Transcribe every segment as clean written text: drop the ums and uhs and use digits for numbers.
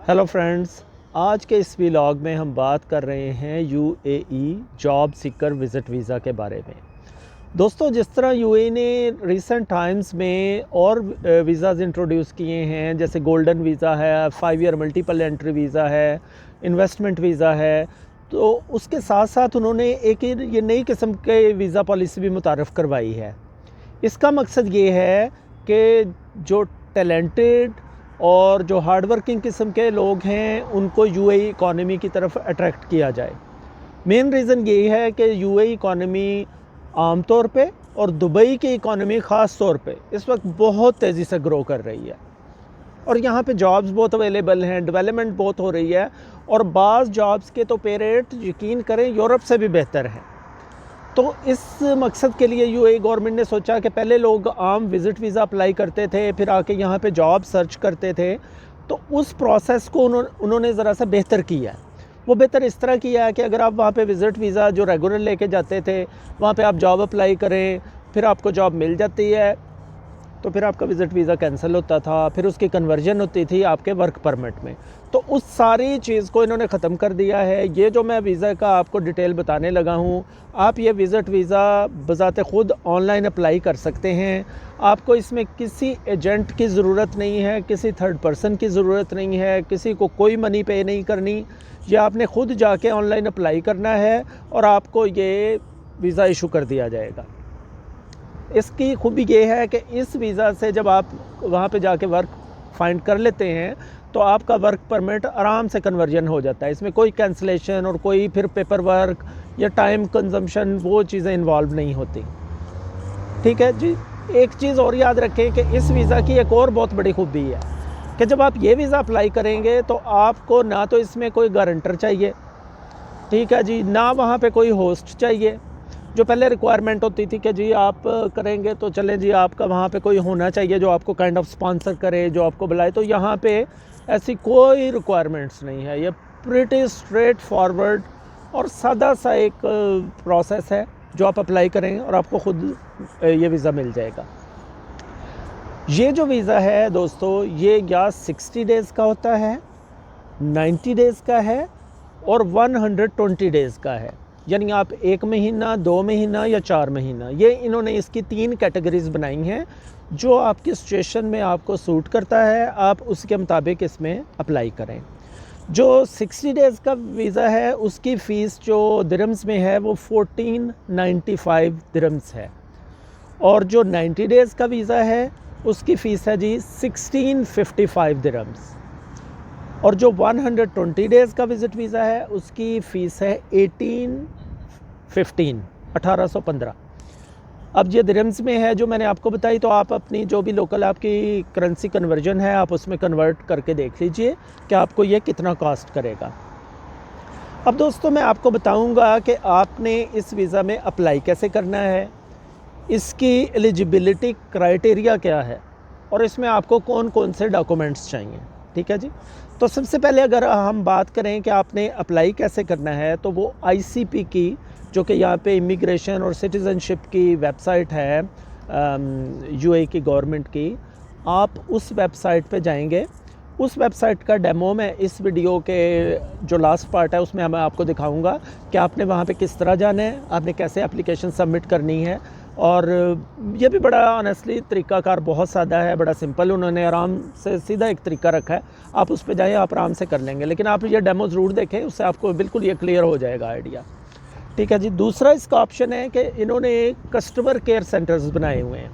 Hello friends, आज के इस व्लॉग में हम बात कर रहे हैं UAE job seeker visit visa के बारे में। दोस्तों, जिस तरह यूएई ने रिसेंट टाइम्स में और वीज़ाज़ इंट्रोड्यूस किए हैं, जैसे गोल्डन वीज़ा है, 5 ईयर मल्टीपल एंट्री वीज़ा है, इन्वेस्टमेंट वीज़ा है, तो उसके साथ साथ उन्होंने एक ये नई किस्म के वीज़ा पॉलिसी भी मुतारफ़ करवाई है। इसका मकसद ये है कि जो टैलेंटेड और जो हार्ड वर्किंग किस्म के लोग हैं उनको यूएई इकॉनमी की तरफ अट्रैक्ट किया जाए। मेन रीज़न यही है कि यूएई इकॉनमी आम तौर पे और दुबई की इकॉनमी ख़ास तौर पे इस वक्त बहुत तेज़ी से ग्रो कर रही है और यहाँ पे जॉब्स बहुत अवेलेबल हैं, डेवलपमेंट बहुत हो रही है और बाज़ जॉब्स के तो पे रेट यकीन करें यूरोप से भी बेहतर हैं। तो इस मकसद के लिए यूएई गवर्नमेंट ने सोचा कि पहले लोग आम विज़िट वीज़ा अप्लाई करते थे, फिर आके यहाँ पे जॉब सर्च करते थे, तो उस प्रोसेस को उन्होंने ज़रा सा बेहतर किया है। वो बेहतर इस तरह किया है कि अगर आप वहाँ पे विज़िट वीज़ा जो रेगुलर लेके जाते थे, वहाँ पे आप जॉब अप्लाई करें, फिर आपको जॉब मिल जाती है, तो फिर आपका विज़िट वीज़ा कैंसिल होता था, फिर उसकी कन्वर्जन होती थी आपके वर्क परमिट में। तो उस सारी चीज़ को इन्होंने ख़त्म कर दिया है। ये जो मैं वीज़ा का आपको डिटेल बताने लगा हूँ, आप ये विज़िट वीज़ा बज़ाते ख़ुद ऑनलाइन अप्लाई कर सकते हैं। आपको इसमें किसी एजेंट की ज़रूरत नहीं है, किसी थर्ड पर्सन की ज़रूरत नहीं है, किसी को कोई मनी पे नहीं करनी। ये आपने ख़ुद जाके ऑनलाइन अप्लाई करना है और आपको ये वीज़ा इशू कर दिया जाएगा। इसकी खूबी ये है कि इस वीज़ा से जब आप वहाँ पे जाके वर्क फाइंड कर लेते हैं तो आपका वर्क परमिट आराम से कन्वर्जन हो जाता है। इसमें कोई कैंसिलेशन और कोई फिर पेपर वर्क या टाइम कंजम्पशन वो चीज़ें इन्वॉल्व नहीं होती। ठीक है जी। एक चीज़ और याद रखें कि इस वीज़ा की एक और बहुत बड़ी खूबी है कि जब आप ये वीज़ा अप्लाई करेंगे तो आपको ना तो इसमें कोई गारंटर चाहिए, ठीक है जी, ना वहाँ पे कोई होस्ट चाहिए। जो पहले रिक्वायरमेंट होती थी कि जी आप करेंगे तो चलें जी, आपका वहाँ पे कोई होना चाहिए जो आपको काइंड ऑफ स्पॉन्सर करे, जो आपको बुलाए। तो यहाँ पे ऐसी कोई रिक्वायरमेंट्स नहीं है। ये प्रिटी स्ट्रेट फॉरवर्ड और सादा सा एक प्रोसेस है जो आप अप्लाई करेंगे और आपको ख़ुद ये वीज़ा मिल जाएगा। ये जो वीज़ा है दोस्तों, ये या 60 डेज़ का होता है, 90 डेज़ का है और 120 डेज़ का है। यानी आप 1 महीना, 2 महीना या 4 महीना, ये इन्होंने इसकी 3 कैटेगरीज़ बनाई हैं। जो आपकी सिचुएशन में आपको सूट करता है, आप उसके मुताबिक इसमें अप्लाई करें। जो 60 डेज़ का वीज़ा है उसकी फ़ीस जो दिरहम्स में है वो 1495 दिरहम्स है और जो 90 डेज़ का वीज़ा है उसकी फ़ीस है जी 1655 दिरहम्स और जो 120 डेज़ का विज़िट वीज़ा है उसकी फ़ीस है 1815। अब ये दिरहम्स में है जो मैंने आपको बताई, तो आप अपनी जो भी लोकल आपकी करेंसी कन्वर्जन है आप उसमें कन्वर्ट करके देख लीजिए कि आपको ये कितना कॉस्ट करेगा। अब दोस्तों, मैं आपको बताऊंगा कि आपने इस वीज़ा में अप्लाई कैसे करना है, इसकी एलिजिबिलिटी क्राइटेरिया क्या है और इसमें आपको कौन कौन से डॉक्यूमेंट्स चाहिए। ठीक है जी। तो सबसे पहले अगर हम बात करें कि आपने अप्लाई कैसे करना है, तो वो आईसीपी की, जो कि यहाँ पे इमिग्रेशन और सिटीज़नशिप की वेबसाइट है यूएई की गवर्नमेंट की, आप उस वेबसाइट पे जाएंगे। उस वेबसाइट का डेमो मैं इस वीडियो के जो लास्ट पार्ट है उसमें मैं आपको दिखाऊंगा कि आपने वहाँ पे किस तरह जाना है, आपने कैसे एप्लीकेशन सबमिट करनी है। और ये भी बड़ा ऑनेस्टली तरीक़ाकार बहुत सादा है, बड़ा सिंपल, उन्होंने आराम से सीधा एक तरीका रखा है। आप उस पे जाएँ, आप आराम से कर लेंगे, लेकिन आप ये डेमो ज़रूर देखें, उससे आपको बिल्कुल ये क्लियर हो जाएगा आइडिया। ठीक है जी। दूसरा इसका ऑप्शन है कि इन्होंने कस्टमर केयर सेंटर्स बनाए हुए हैं,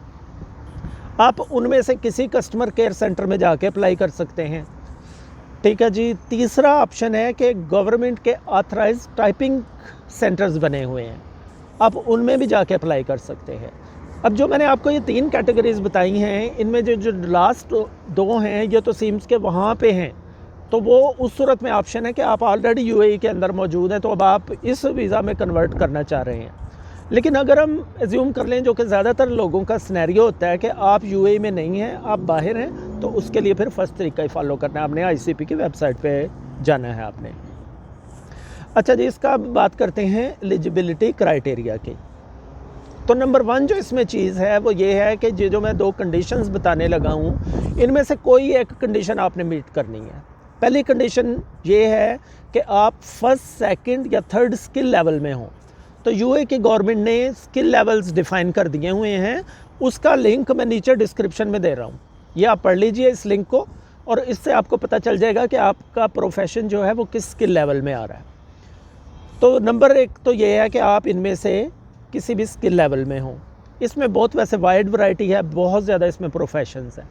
आप उनमें से किसी कस्टमर केयर सेंटर में जाके अप्लाई कर सकते हैं। ठीक है जी। तीसरा ऑप्शन है कि गवर्नमेंट के ऑथराइज टाइपिंग सेंटर्स बने हुए हैं, आप उनमें भी जाके अप्लाई कर सकते हैं। अब जो मैंने आपको ये 3 कैटेगरीज़ बताई हैं, इनमें जो लास्ट 2 हैं ये तो सीम्स के वहाँ पे हैं, तो वो उस सूरत में ऑप्शन है कि आप ऑलरेडी यूएई के अंदर मौजूद हैं, तो अब आप इस वीज़ा में कन्वर्ट करना चाह रहे हैं। लेकिन अगर हम एज्यूम कर लें, जो कि ज़्यादातर लोगों का सिनेरियो होता है कि आप यूएई में नहीं हैं, आप बाहर हैं, तो उसके लिए फिर फर्स्ट तरीका ही फॉलो करना है, आपने आईसीपी की वेबसाइट पे जाना है आपने। अच्छा जी, इसका बात करते हैं एलिजिबिलिटी क्राइटेरिया की। तो नंबर 1 जो इसमें चीज़ है वो ये है कि जो मैं 2 कंडीशंस बताने लगा हूँ, इनमें से कोई एक कंडीशन आपने मीट करनी है। पहली कंडीशन ये है कि आप फर्स्ट, सेकंड या थर्ड स्किल लेवल में हों। तो यूए की गवर्नमेंट ने स्किल लेवल्स डिफ़ाइन कर दिए हुए हैं, उसका लिंक मैं नीचे डिस्क्रिप्शन में दे रहा हूँ। ये आप पढ़ लीजिए इस लिंक को, और इससे आपको पता चल जाएगा कि आपका प्रोफेशन जो है वो किस स्किल लेवल में आ रहा है। तो नंबर 1 तो ये है कि आप इनमें से किसी भी स्किल लेवल में हों। इसमें बहुत वैसे वाइड वैरायटी है, बहुत ज़्यादा इसमें प्रोफेशंस हैं।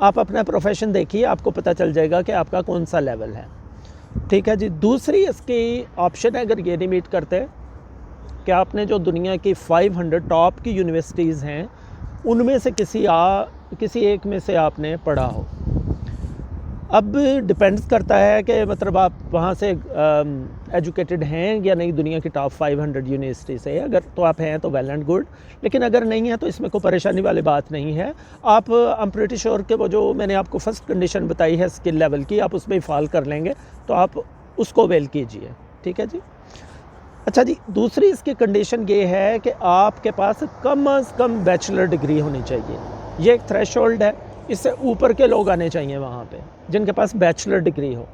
आप अपना प्रोफेशन देखिए, आपको पता चल जाएगा कि आपका कौन सा लेवल है। ठीक है जी। दूसरी इसकी ऑप्शन है, अगर ये नहीं मीट करते, कि आपने जो दुनिया की 500 टॉप की यूनिवर्सिटीज़ हैं उनमें से किसी एक में से आपने पढ़ा हो। अब डिपेंड्स करता है कि मतलब आप वहाँ से एजुकेटेड हैं या नहीं दुनिया की टॉप 500 यूनिवर्सिटी से। अगर तो आप हैं तो वेल एंड गुड, लेकिन अगर नहीं है तो इसमें कोई परेशानी वाली बात नहीं है। आप आई एम प्रीटी श्योर कि वो जो मैंने आपको फर्स्ट कंडीशन बताई है स्किल लेवल की, आप उसमें ही फॉल कर लेंगे, तो आप उसको वेल कीजिए। ठीक है जी। अच्छा जी, दूसरी इसकी कंडीशन ये है कि आपके पास कम अज़ कम बैचलर डिग्री होनी चाहिए। ये एक थ्रेशोल्ड है, इससे ऊपर के लोग आने चाहिए वहाँ पे जिनके पास बैचलर डिग्री हो।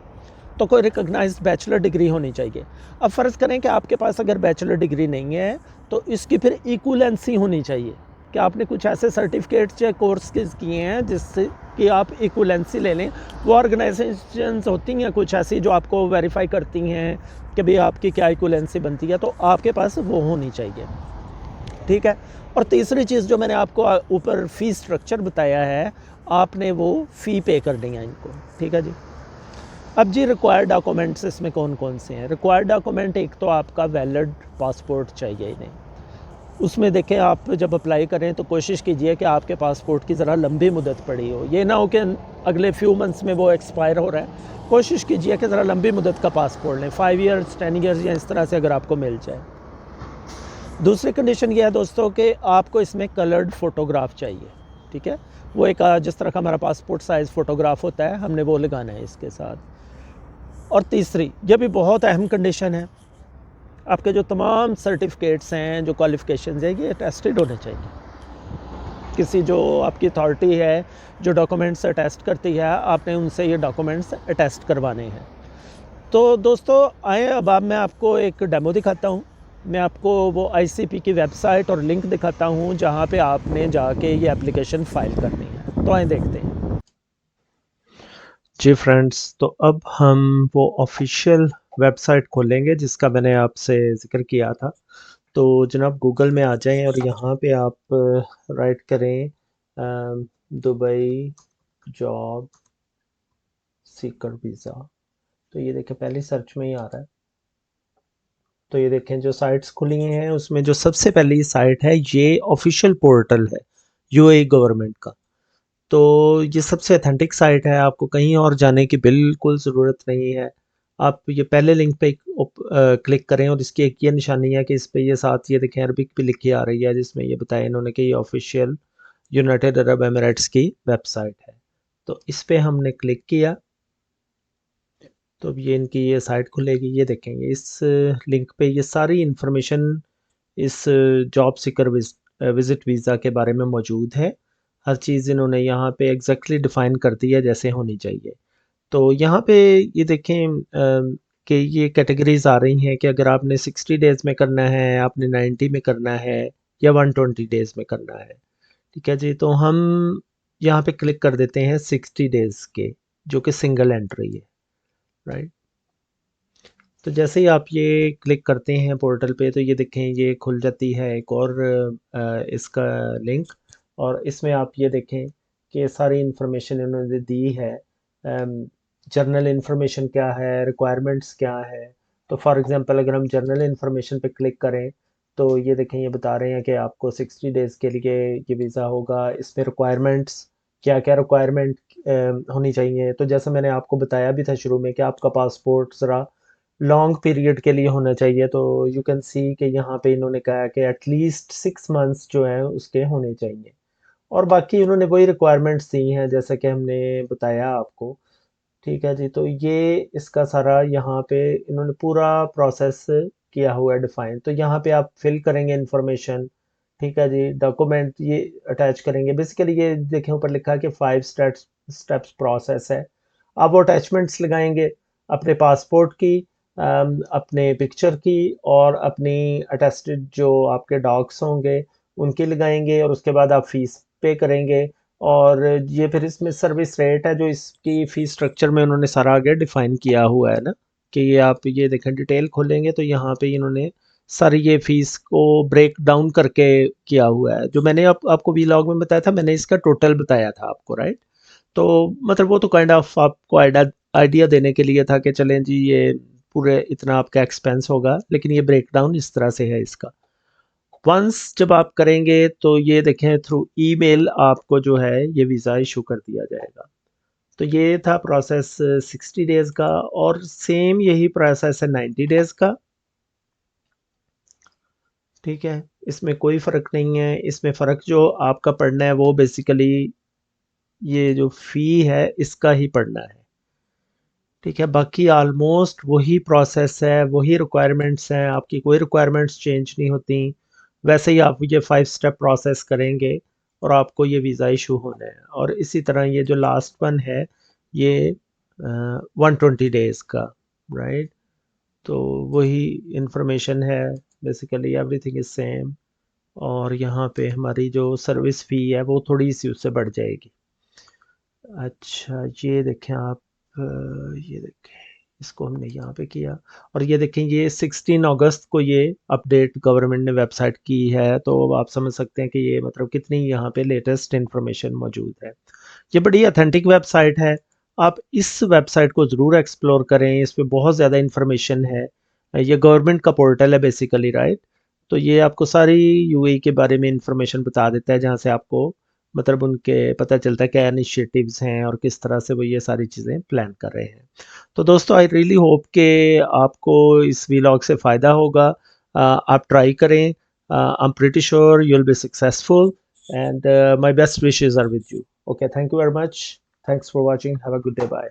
तो कोई रिकॉग्नाइज्ड बैचलर डिग्री होनी चाहिए। अब फ़र्ज़ करें कि आपके पास अगर बैचलर डिग्री नहीं है तो इसकी फिर इक्विवेलेंसी होनी चाहिए कि आपने कुछ ऐसे सर्टिफिकेट्स या कोर्सेज किए हैं जिससे कि आप इक्विवेलेंसी ले लें। वो ऑर्गेनाइजेशंस होती हैं कुछ ऐसी जो आपको वेरीफाई करती हैं कि भाई आपकी क्या इक्विवेलेंसी बनती है, तो आपके पास वो होनी चाहिए। ठीक है। और तीसरी चीज़ जो मैंने आपको ऊपर फ़ी स्ट्रक्चर बताया है, आपने वो फ़ी पे करनी है इनको। ठीक है जी। अब जी रिक्वायर्ड डॉक्यूमेंट्स इसमें कौन कौन से हैं? रिक्वायर्ड डॉक्यूमेंट, एक तो आपका वैलिड पासपोर्ट चाहिए ही नहीं। उसमें देखें, आप जब अप्लाई करें तो कोशिश कीजिए कि आपके पासपोर्ट की ज़रा लंबी मुद्दत पड़ी हो। ये ना हो कि अगले फ्यू मंथ्स में वो एक्सपायर हो रहा है। कोशिश कीजिए कि ज़रा लंबी मुद्दत का पासपोर्ट लें, 5 ईयर्स 10 ईयर्स या इस तरह से अगर आपको मिल जाए। दूसरी कंडीशन ये है दोस्तों कि आपको इसमें कलर्ड फ़ोटोग्राफ चाहिए। ठीक है। वो एक जिस तरह का हमारा पासपोर्ट साइज़ फ़ोटोग्राफ होता है, हमने वो लगाना है इसके साथ। और तीसरी, ये भी बहुत अहम कंडीशन है, आपके जो तमाम सर्टिफिकेट्स हैं, जो क्वालिफ़िकेशंस हैं, ये अटेस्टेड होने चाहिए। किसी जो आपकी अथॉरिटी है, जो डॉक्यूमेंट्स अटेस्ट करती है, आपने उनसे ये डॉक्यूमेंट्स अटेस्ट करवाने हैं। तो दोस्तों आए, अब मैं आपको एक डेमो दिखाता हूँ। मैं आपको वो आईसीपी की वेबसाइट और लिंक दिखाता हूँ जहाँ पे आपने जाके ये एप्लीकेशन फ़ाइल करनी है। तो आए देखते हैं। जी फ्रेंड्स, तो अब हम वो ऑफिशियल वेबसाइट खोलेंगे जिसका मैंने आपसे ज़िक्र किया था। तो जनाब गूगल में आ जाएं और यहाँ पे आप राइट करें दुबई जॉब सीकर वीज़ा। तो ये देखें पहली सर्च में ही आ रहा है। तो ये देखें जो साइट्स खुली हैं उसमें जो सबसे पहली साइट है ये ऑफिशियल पोर्टल है यूएई गवर्नमेंट का। तो ये सबसे अथेंटिक साइट है, आपको कहीं और जाने की बिल्कुल ज़रूरत नहीं है। आप ये पहले लिंक पे क्लिक करें और इसकी एक ये निशानी है कि इस पे ये साथ ये देखें अरबिक पे लिखी आ रही है जिसमें ये बताया इन्होंने कि ये ऑफिशियल यूनाइटेड अरब एमिरेट्स की वेबसाइट है। तो इस पे हमने क्लिक किया तो अब ये इनकी ये साइट खुलेगी। ये देखेंगे इस लिंक पे ये सारी इंफॉर्मेशन इस जॉब सीकर विज़िट वीज़ा के बारे में मौजूद है। हर चीज़ इन्होंने यहाँ पे एग्जैक्टली डिफ़ाइन कर दी है जैसे होनी चाहिए। तो यहाँ पे ये देखें कि ये कैटेगरीज आ रही हैं कि अगर आपने 60 डेज़ में करना है, आपने 90 में करना है या 120 डेज़ में करना है। ठीक है जी। तो हम यहाँ पे क्लिक कर देते हैं 60 डेज़ के, जो कि सिंगल एंट्री है। राइट। तो जैसे ही आप ये क्लिक करते हैं पोर्टल पे तो ये देखें ये खुल जाती है एक और इसका लिंक, और इसमें आप ये देखें कि सारी इन्फॉर्मेशन इन्होंने दी है। जर्नल इन्फॉर्मेशन क्या है, रिक्वायरमेंट्स क्या है। तो फॉर एग्जांपल अगर हम जर्नल इन्फॉर्मेशन पे क्लिक करें तो ये देखें ये बता रहे हैं कि आपको 60 डेज़ के लिए ये वीज़ा होगा। इसमें रिक्वायरमेंट्स क्या क्या रिक्वायरमेंट होनी चाहिए। तो जैसे मैंने आपको बताया भी था शुरू में कि आपका पासपोर्ट ज़रा लॉन्ग पीरियड के लिए होना चाहिए। तो यू कैन सी कि यहाँ पे इन्होंने कहा कि एटलीस्ट 6 मंथ्स जो हैं उसके होने चाहिए। और बाकी उन्होंने वही रिक्वायरमेंट्स दी हैं जैसा कि हमने बताया आपको। ठीक है जी। तो ये इसका सारा यहाँ पे इन्होंने पूरा प्रोसेस किया हुआ है डिफाइन। तो यहाँ पे आप फिल करेंगे इंफॉर्मेशन। ठीक है जी। डॉक्यूमेंट ये अटैच करेंगे। बेसिकली ये देखें ऊपर लिखा है कि 5 स्टेप्स प्रोसेस है। आप वो अटैचमेंट्स लगाएंगे अपने पासपोर्ट की, अपने पिक्चर की और अपनी अटेस्टेड जो आपके डॉक्स होंगे उनकी लगाएंगे, और उसके बाद आप फीस पे करेंगे। और ये फिर इसमें सर्विस रेट है जो इसकी फ़ीस स्ट्रक्चर में उन्होंने सारा आगे डिफ़ाइन किया हुआ है ना, कि ये आप ये देखें डिटेल खोलेंगे तो यहाँ पे इन्होंने सारी ये फ़ीस को ब्रेक डाउन करके किया हुआ है। जो मैंने आपको वीलॉग में बताया था, मैंने इसका टोटल बताया था आपको, राइट? तो मतलब वो तो काइंड ऑफ आपको आइडिया देने के लिए था कि चलें जी ये पूरे इतना आपका एक्सपेंस होगा, लेकिन ये ब्रेकडाउन इस तरह से है इसका। वंस जब आप करेंगे तो ये देखें थ्रू ईमेल आपको जो है ये वीज़ा इशू कर दिया जाएगा। तो ये था प्रोसेस 60 डेज़ का, और सेम यही प्रोसेस है 90 डेज़ का। ठीक है, इसमें कोई फ़र्क नहीं है। इसमें फ़र्क जो आपका पड़ना है वो बेसिकली ये जो फ़ी है इसका ही पड़ना है। ठीक है, बाकी ऑलमोस्ट वही प्रोसेस है, वही रिक्वायरमेंट्स हैं, आपकी कोई रिक्वायरमेंट्स चेंज नहीं होती। वैसे ही आप ये 5 स्टेप प्रोसेस करेंगे और आपको ये वीज़ा इशू होना है। और इसी तरह ये जो लास्ट वन है ये 120 डेज़ का, राइट? तो वही इंफॉर्मेशन है, बेसिकली एवरीथिंग इज़ सेम। और यहाँ पे हमारी जो सर्विस फ़ी है वो थोड़ी-सी उससे बढ़ जाएगी। अच्छा, ये देखें आप, ये देखें, इसको हमने यहाँ पे किया। और ये देखें ये 16 अगस्त को ये अपडेट गवर्नमेंट ने वेबसाइट की है, तो अब आप समझ सकते हैं कि ये मतलब कितनी यहाँ पे लेटेस्ट इन्फॉर्मेशन मौजूद है। ये बड़ी ऑथेंटिक वेबसाइट है, आप इस वेबसाइट को ज़रूर एक्सप्लोर करें, इस पे बहुत ज़्यादा इन्फॉर्मेशन है। ये गवर्नमेंट का पोर्टल है बेसिकली, राइट? तो ये आपको सारी यूएई के बारे में इंफॉर्मेशन बता देता है, जहाँ से आपको मतलब उनके पता चलता है क्या इनिशिएटिव्स हैं और किस तरह से वो ये सारी चीज़ें प्लान कर रहे हैं। तो दोस्तों आई रियली होप कि आपको इस व्लॉग से फ़ायदा होगा। आप ट्राई करें, I am pretty sure you will be successful, and my best wishes are with you. Okay, thank you very much, thanks for watching, have a good day, bye.